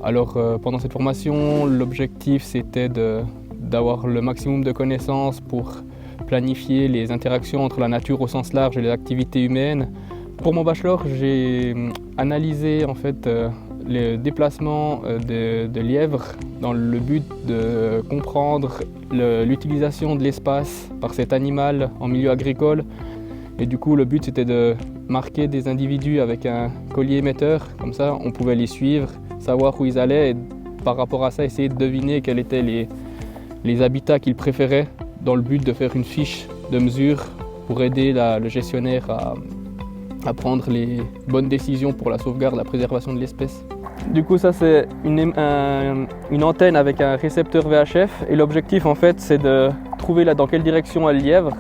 Alors pendant cette formation, l'objectif c'était d'avoir le maximum de connaissances pour planifier les interactions entre la nature au sens large et les activités humaines. Pour mon bachelor, j'ai analysé en fait les déplacements de lièvres dans le but de comprendre l'utilisation de l'espace par cet animal en milieu agricole. Et du coup, le but c'était de marquer des individus avec un collier émetteur, comme ça on pouvait les suivre, savoir où ils allaient et par rapport à ça essayer de deviner quels étaient les habitats qu'ils préféraient dans le but de faire une fiche de mesure pour aider le gestionnaire à prendre les bonnes décisions pour la sauvegarde et la préservation de l'espèce. Du coup ça c'est une antenne avec un récepteur VHF et l'objectif en fait c'est de trouver dans quelle direction est le lièvre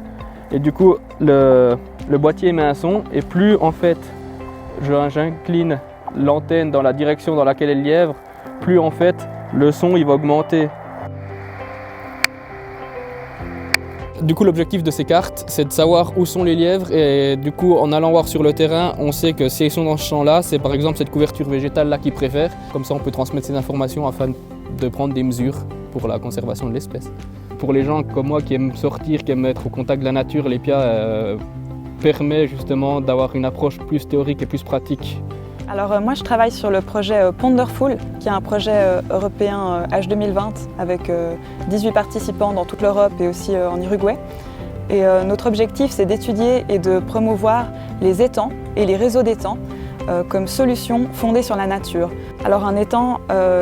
et du coup le boîtier émet un son et plus en fait j'incline l'antenne dans la direction dans laquelle est le lièvre, plus en fait le son il va augmenter. Du coup, l'objectif de ces cartes, c'est de savoir où sont les lièvres et du coup, en allant voir sur le terrain, on sait que si ils sont dans ce champ-là, c'est par exemple cette couverture végétale-là qu'ils préfèrent. Comme ça, on peut transmettre ces informations afin de prendre des mesures pour la conservation de l'espèce. Pour les gens comme moi qui aiment sortir, qui aiment être au contact de la nature, l'EPIA permet justement d'avoir une approche plus théorique et plus pratique. Alors moi je travaille sur le projet Ponderful, qui est un projet européen H2020 avec 18 participants dans toute l'Europe et aussi en Uruguay. Et notre objectif c'est d'étudier et de promouvoir les étangs et les réseaux d'étangs comme solution fondée sur la nature. Alors un étang,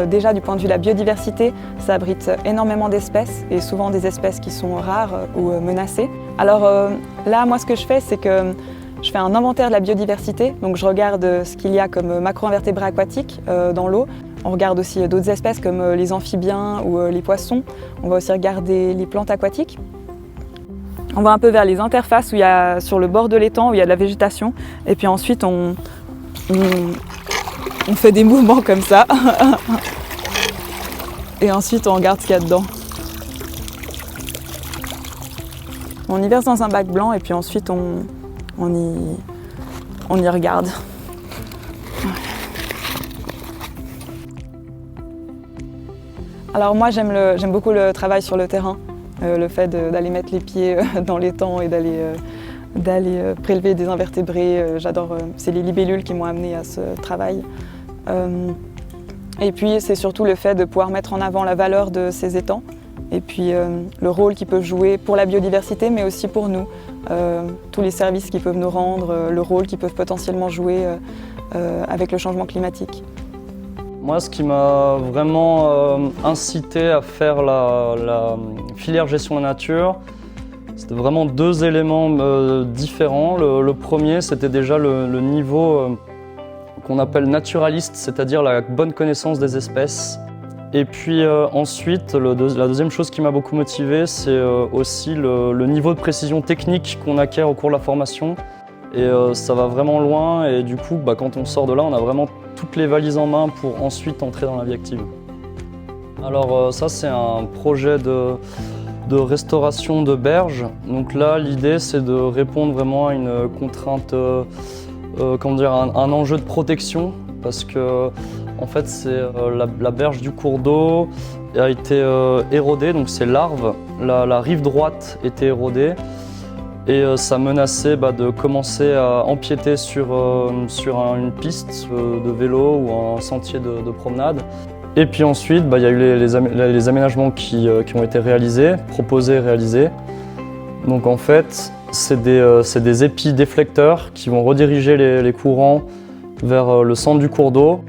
déjà du point de vue de la biodiversité, ça abrite énormément d'espèces et souvent des espèces qui sont rares ou menacées. Alors là moi ce que je fais c'est que je fais un inventaire de la biodiversité, donc je regarde ce qu'il y a comme macro-invertébrés aquatiques dans l'eau. On regarde aussi d'autres espèces comme les amphibiens ou les poissons. On va aussi regarder les plantes aquatiques. On va un peu vers les interfaces où il y a, sur le bord de l'étang où il y a de la végétation. Et puis ensuite on fait des mouvements comme ça. Et ensuite on regarde ce qu'il y a dedans. On y verse dans un bac blanc et puis ensuite on y regarde. Alors moi j'aime beaucoup le travail sur le terrain, le fait d'aller mettre les pieds dans l'étang et d'aller prélever des invertébrés. J'adore, c'est les libellules qui m'ont amenée à ce travail. Et puis c'est surtout le fait de pouvoir mettre en avant la valeur de ces étangs et puis le rôle qu'ils peuvent jouer pour la biodiversité mais aussi pour nous. Tous les services qu'ils peuvent nous rendre, le rôle qu'ils peuvent potentiellement jouer avec le changement climatique. Moi, ce qui m'a vraiment incité à faire la filière gestion de la nature, c'était vraiment deux éléments différents. Le premier, c'était déjà le niveau qu'on appelle naturaliste, c'est-à-dire la bonne connaissance des espèces. Et puis ensuite, la deuxième chose qui m'a beaucoup motivé, c'est aussi le niveau de précision technique qu'on acquiert au cours de la formation. Et ça va vraiment loin et du coup, quand on sort de là, on a vraiment toutes les valises en main pour ensuite entrer dans la vie active. Alors ça, c'est un projet de restauration de berges. Donc là, l'idée, c'est de répondre vraiment à une contrainte, un enjeu de protection parce que en fait, c'est la berge du cours d'eau a été érodée, donc c'est l'arve. La rive droite était érodée et ça menaçait de commencer à empiéter sur une piste de vélo ou un sentier de promenade. Et puis ensuite, il y a eu les aménagements qui ont été réalisés, proposés et réalisés. Donc en fait, c'est des épis déflecteurs qui vont rediriger les courants vers le centre du cours d'eau.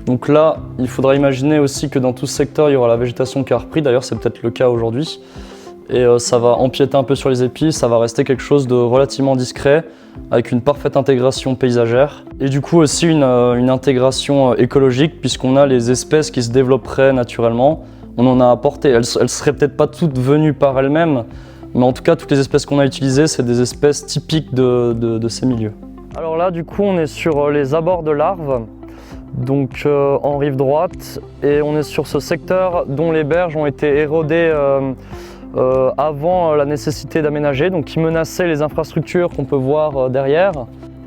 Donc là, il faudra imaginer aussi que dans tout ce secteur, il y aura la végétation qui a repris. D'ailleurs, c'est peut-être le cas aujourd'hui. Et ça va empiéter un peu sur les épis, ça va rester quelque chose de relativement discret, avec une parfaite intégration paysagère. Et du coup aussi une intégration écologique, puisqu'on a les espèces qui se développeraient naturellement. On en a apporté, elles seraient peut-être pas toutes venues par elles-mêmes, mais en tout cas, toutes les espèces qu'on a utilisées, c'est des espèces typiques de ces milieux. Alors là, du coup, on est sur les abords de l'Arve. Donc en rive droite, et on est sur ce secteur dont les berges ont été érodées avant la nécessité d'aménager, donc qui menaçait les infrastructures qu'on peut voir derrière.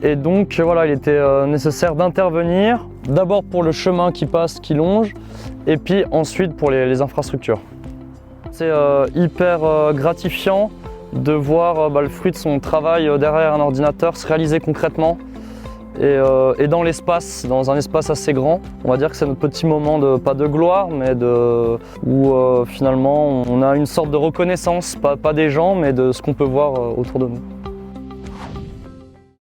Et donc voilà, il était nécessaire d'intervenir, D'abord pour le chemin qui passe, qui longe, et puis ensuite pour les infrastructures. C'est hyper gratifiant de voir le fruit de son travail derrière un ordinateur se réaliser concrètement et dans l'espace, dans un espace assez grand. On va dire que c'est notre petit moment, pas de gloire, mais où finalement on a une sorte de reconnaissance, pas des gens, mais de ce qu'on peut voir autour de nous.